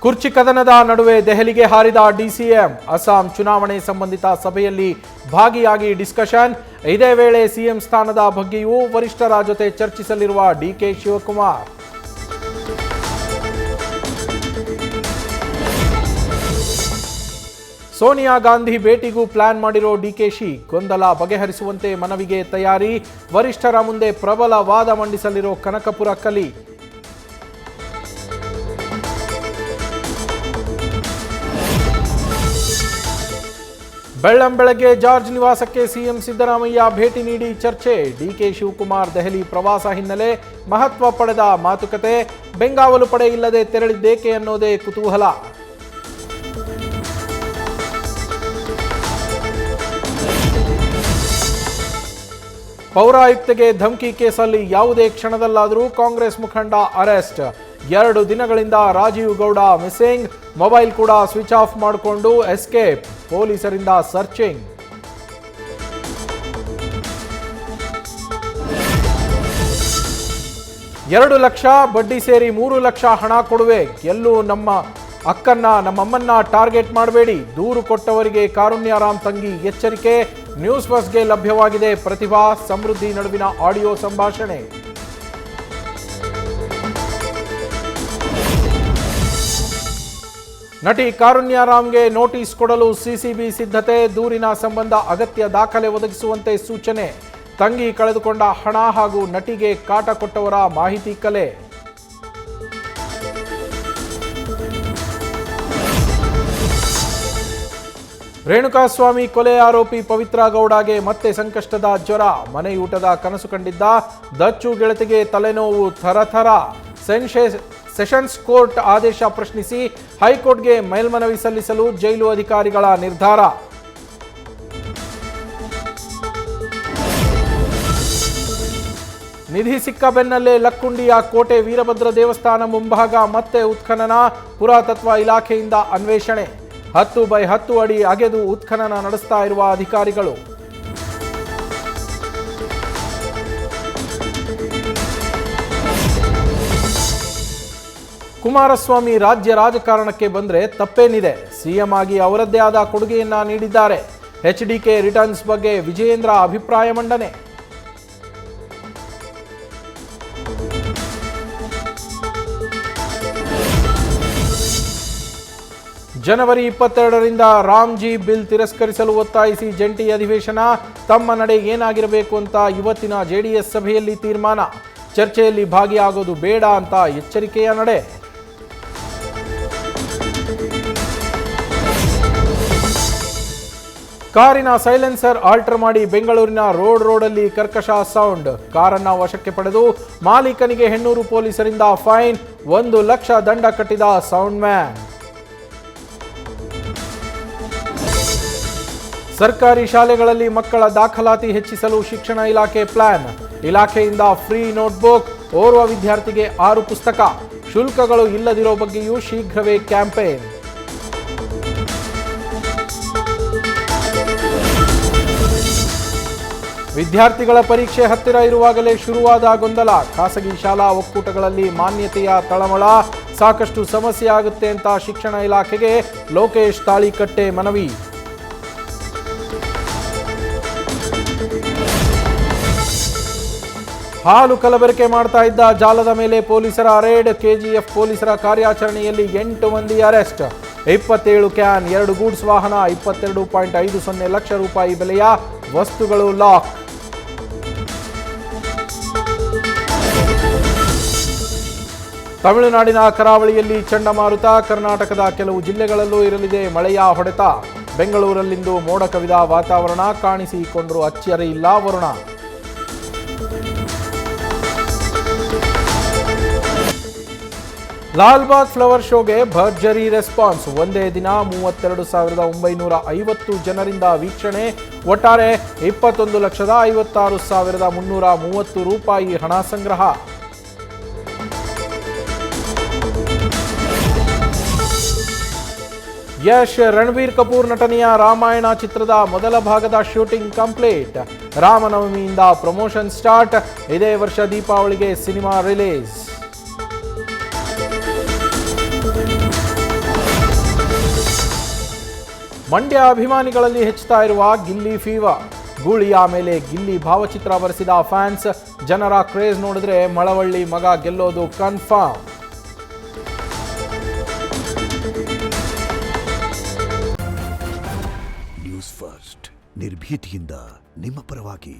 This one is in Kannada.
ಕುರ್ಚಿ ಕದನದ ನಡುವೆ ದೆಹಲಿಗೆ ಹಾರಿದ ಡಿಸಿಎಂ. ಅಸ್ಸಾಂ ಚುನಾವಣೆ ಸಂಬಂಧಿತ ಸಭೆಯಲ್ಲಿ ಭಾಗಿಯಾಗಿ ಡಿಸ್ಕಷನ್. ಇದೇ ವೇಳೆ ಸಿಎಂ ಸ್ಥಾನದ ಬಗ್ಗೆಯೂ ವರಿಷ್ಠರ ಜೊತೆ ಚರ್ಚಿಸಲಿರುವ ಡಿಕೆ ಶಿವಕುಮಾರ್. ಸೋನಿಯಾ ಗಾಂಧಿ ಭೇಟಿಗೂ ಪ್ಲಾನ್ ಮಾಡಿರೋ ಡಿಕೆಶಿ. ಗೊಂದಲ ಬಗೆಹರಿಸುವಂತೆ ಮನವಿಗೆ ತಯಾರಿ. ವರಿಷ್ಠರ ಮುಂದೆ ಪ್ರಬಲ ವಾದ ಮಂಡಿಸಲಿರೋ ಕನಕಪುರ ಕಲಿ. ಬೆಳ್ಳಂಬೆಳಗ್ಗೆ ಜಾರ್ಜ್ ನಿವಾಸಕ್ಕೆ ಸಿಎಂ ಸಿದ್ದರಾಮಯ್ಯ ಭೇಟಿ ನೀಡಿ ಚರ್ಚೆ. ಡಿಕೆ ಶಿವಕುಮಾರ್ ದೆಹಲಿ ಪ್ರವಾಸ ಹಿನ್ನೆಲೆ ಮಹತ್ವ ಪಡೆದ ಮಾತುಕತೆ. ಬೆಂಗಾವಲು ಪಡೆ ಇಲ್ಲದೆ ತೆರಳಿದ್ದೇಕೆ ಅನ್ನೋದೇ ಕುತೂಹಲ. ಪೌರಾಯುಕ್ತೆಗೆ ಧಮಕಿ ಕೇಸಲ್ಲಿ ಯಾವುದೇ ಕ್ಷಣದಲ್ಲಾದರೂ ಕಾಂಗ್ರೆಸ್ ಮುಖಂಡ ಅರೆಸ್ಟ್. 2 ದಿನಗಳಿಂದ ರಾಜೀವ್ ಗೌಡ ಮಿಸ್ಸಿಂಗ್. ಮೊಬೈಲ್ ಕೂಡ ಸ್ವಿಚ್ ಆಫ್ ಮಾಡಿಕೊಂಡು ಎಸ್ಕೇಪ್. ಪೊಲೀಸರಿಂದ ಸರ್ಚಿಂಗ್. $2 ಲಕ್ಷ ಬಡ್ಡಿ ಸೇರಿ 3 ಲಕ್ಷ ಹಣ ಕೊಡುವೆ. ಎಲ್ಲೂ ನಮ್ಮ ಅಕ್ಕನ್ನ ನಮ್ಮಮ್ಮನ್ನ ಟಾರ್ಗೆಟ್ ಮಾಡಬೇಡಿ. ದೂರು ಕೊಟ್ಟವರಿಗೆ ಕಾರುಣ್ಯರಾಮ್ ತಂಗಿ ಎಚ್ಚರಿಕೆ. ನ್ಯೂಸ್ ಫಸ್ಟ್ಗೆ ಲಭ್ಯವಾಗಿದೆ ಪ್ರತಿಭಾ ಸಮೃದ್ಧಿ ನಡುವಿನ ಆಡಿಯೋ ಸಂಭಾಷಣೆ. ನಟಿ ಕಾರುಣ್ಯರಾಮ್ಗೆ ನೋಟಿಸ್ ಕೊಡಲು ಸಿಸಿಬಿ ಸಿದ್ಧತೆ. ದೂರಿನ ಸಂಬಂಧ ಅಗತ್ಯ ದಾಖಲೆ ಒದಗಿಸುವಂತೆ ಸೂಚನೆ. ತಂಗಿ ಕಳೆದುಕೊಂಡ ಹಣ ಹಾಗೂ ನಟಿಗೆ ಕಾಟ ಕೊಟ್ಟವರ ಮಾಹಿತಿ ಕಲೆ. ರೇಣುಕಾಸ್ವಾಮಿ ಕೊಲೆ ಆರೋಪಿ ಪವಿತ್ರ ಗೌಡಗೆ ಮತ್ತೆ ಸಂಕಷ್ಟದ ಜ್ವರ. ಮನೆಯೂಟದ ಕನಸು ಕಂಡಿದ್ದ ದಚ್ಚು ಗೆಳತಿಗೆ ತಲೆನೋವು ಥರಥರ. ಸೆಷನ್ಸ್ ಕೋರ್ಟ್ ಆದೇಶ ಪ್ರಶ್ನಿಸಿ ಹೈಕೋರ್ಟ್ಗೆ ಮೇಲ್ಮನವಿ ಸಲ್ಲಿಸಲು ಜೈಲು ಅಧಿಕಾರಿಗಳ ನಿರ್ಧಾರ. ನಿಧಿ ಸಿಕ್ಕ ಬೆನ್ನಲ್ಲೇ ಲಕ್ಕುಂಡಿಯ ಕೋಟೆ ವೀರಭದ್ರ ದೇವಸ್ಥಾನ ಮುಂಭಾಗ ಮತ್ತೆ ಉತ್ಖನನ. ಪುರಾತತ್ವ ಇಲಾಖೆಯಿಂದ ಅನ್ವೇಷಣೆ. 10 ಬೈ 10 ಅಡಿ ಅಗೆದು ಉತ್ಖನನ ನಡೆಸ್ತಾ ಇರುವ ಅಧಿಕಾರಿಗಳು. ಕುಮಾರಸ್ವಾಮಿ ರಾಜ್ಯ ರಾಜಕಾರಣಕ್ಕೆ ಬಂದ್ರೆ ತಪ್ಪೇನಿದೆ. ಸಿಎಂ ಆಗಿ ಅವರದ್ದೇ ಆದ ಕೊಡುಗೆಯನ್ನ ನೀಡಿದ್ದಾರೆ. ಎಚ್ಡಿಕೆ ರಿಟರ್ನ್ಸ್ ಬಗ್ಗೆ ವಿಜಯೇಂದ್ರ ಅಭಿಪ್ರಾಯ ಮಂಡನೆ. ಜನವರಿ 22ರಿಂದ ರಾಮ್ಜಿ ಬಿಲ್ ತಿರಸ್ಕರಿಸಲು ಒತ್ತಾಯಿಸಿ ಜಂಟಿ ಅಧಿವೇಶನ. ತಮ್ಮ ನಡೆ ಏನಾಗಿರಬೇಕು ಅಂತ ಇವತ್ತಿನ ಜೆಡಿಎಸ್ ಸಭೆಯಲ್ಲಿ ತೀರ್ಮಾನ. ಚರ್ಚೆಯಲ್ಲಿ ಭಾಗಿಯಾಗೋದು ಬೇಡ ಅಂತ ಎಚ್ಚರಿಕೆಯ ನಡೆ. ಕಾರಿನ ಸೈಲೆನ್ಸರ್ ಆಲ್ಟರ್ ಮಾಡಿ ಬೆಂಗಳೂರಿನ ರೋಡಲ್ಲಿ ಕರ್ಕಶ ಸೌಂಡ್. ಕಾರನ್ನ ವಶಕ್ಕೆ ಪಡೆದು ಮಾಲೀಕನಿಗೆ ಹೆಣ್ಣೂರು ಪೊಲೀಸರಿಂದ ಫೈನ್. 1 ಲಕ್ಷ ದಂಡ ಕಟ್ಟಿದ ಸೌಂಡ್ ಮ್ಯಾನ್. ಸರ್ಕಾರಿ ಶಾಲೆಗಳಲ್ಲಿ ಮಕ್ಕಳ ದಾಖಲಾತಿ ಹೆಚ್ಚಿಸಲು ಶಿಕ್ಷಣ ಇಲಾಖೆ ಪ್ಲಾನ್. ಇಲಾಖೆಯಿಂದ ಫ್ರೀ ನೋಟ್ಬುಕ್. ಓರ್ವ ವಿದ್ಯಾರ್ಥಿಗೆ 6 ಪುಸ್ತಕ. ಶುಲ್ಕಗಳು ಇಲ್ಲದಿರೋ ಬಗ್ಗೆಯೂ ಶೀಘ್ರವೇ ಕ್ಯಾಂಪೇನ್. ವಿದ್ಯಾರ್ಥಿಗಳ ಪರೀಕ್ಷೆ ಹತ್ತಿರ ಇರುವಾಗಲೇ ಶುರುವಾದ ಗೊಂದಲ. ಖಾಸಗಿ ಶಾಲಾ ಒಕ್ಕೂಟಗಳಲ್ಲಿ ಮಾನ್ಯತೆಯ ತಳಮಳ. ಸಾಕಷ್ಟು ಸಮಸ್ಯೆ ಆಗುತ್ತೆ ಅಂತ ಶಿಕ್ಷಣ ಇಲಾಖೆಗೆ ಲೋಕೇಶ್ ತಾಳಿಕಟ್ಟೆ ಮನವಿ. ಹಾಲು ಕಲಬೆರಕೆ ಮಾಡ್ತಾ ಇದ್ದ ಜಾಲದ ಮೇಲೆ ಪೊಲೀಸರ ರೇಡ್. ಕೆಜಿಎಫ್ ಪೊಲೀಸರ ಕಾರ್ಯಾಚರಣೆಯಲ್ಲಿ 8 ಮಂದಿ ಅರೆಸ್ಟ್. 27 ಕ್ಯಾನ್, 2 ಗೂಡ್ಸ್ ವಾಹನ, 22.50 ಲಕ್ಷ ರೂಪಾಯಿ ಬೆಲೆಯ ವಸ್ತುಗಳು ಲಾಕ್. ತಮಿಳುನಾಡಿನ ಕರಾವಳಿಯಲ್ಲಿ ಚಂಡಮಾರುತ. ಕರ್ನಾಟಕದ ಕೆಲವು ಜಿಲ್ಲೆಗಳಲ್ಲೂ ಇರಲಿದೆ ಮಳೆಯ ಹೊಡೆತ. ಬೆಂಗಳೂರಲ್ಲಿಂದು ಮೋಡ ಕವಿದ ವಾತಾವರಣ. ಕಾಣಿಸಿಕೊಂಡರೂ ಅಚ್ಚರಿಯಿಲ್ಲ ವರುಣ. ಲಾಲ್ಬಾಗ್ ಫ್ಲವರ್ ಶೋಗೆ ಭರ್ಜರಿ ರೆಸ್ಪಾನ್ಸ್. ಒಂದೇ ದಿನ 32,950 ಜನರಿಂದ ವೀಕ್ಷಣೆ. ಒಟ್ಟಾರೆ 21,56,330 ರೂಪಾಯಿ ಹಣ ಸಂಗ್ರಹ. ಯಶ್ ರಣಬೀರ್ ಕಪೂರ್ ನಟನೆಯ ರಾಮಾಯಣ ಚಿತ್ರದ ಮೊದಲ ಭಾಗದ ಶೂಟಿಂಗ್ ಕಂಪ್ಲೀಟ್. ರಾಮನವಮಿಯಿಂದ ಪ್ರಮೋಷನ್ ಸ್ಟಾರ್ಟ್. ಇದೇ ವರ್ಷ ದೀಪಾವಳಿಗೆ ಸಿನಿಮಾ ರಿಲೀಸ್. ಮಂಡ್ಯ ಅಭಿಮಾನಿಗಳಲ್ಲಿ ಹೆಚ್ಚುತ್ತಾ ಇರುವ ಗಿಲ್ಲಿ ಫೀವರ್. ಗೂಳಿಯ ಮೇಲೆ ಗಿಲ್ಲಿ ಭಾವಚಿತ್ರ ಬರೆಸಿದ ಫ್ಯಾನ್ಸ್. ಜನರ ಕ್ರೇಜ್ ನೋಡಿದ್ರೆ ಮಳವಳ್ಳಿ ಮಗ ಗೆಲ್ಲೋದು ಕನ್ಫರ್ಮ್. ನ್ಯೂಸ್ ಫಸ್ಟ್ ನಿರ್ಭೀತಿಯಿಂದ ನಿಮ್ಮ ಪರವಾಗಿ.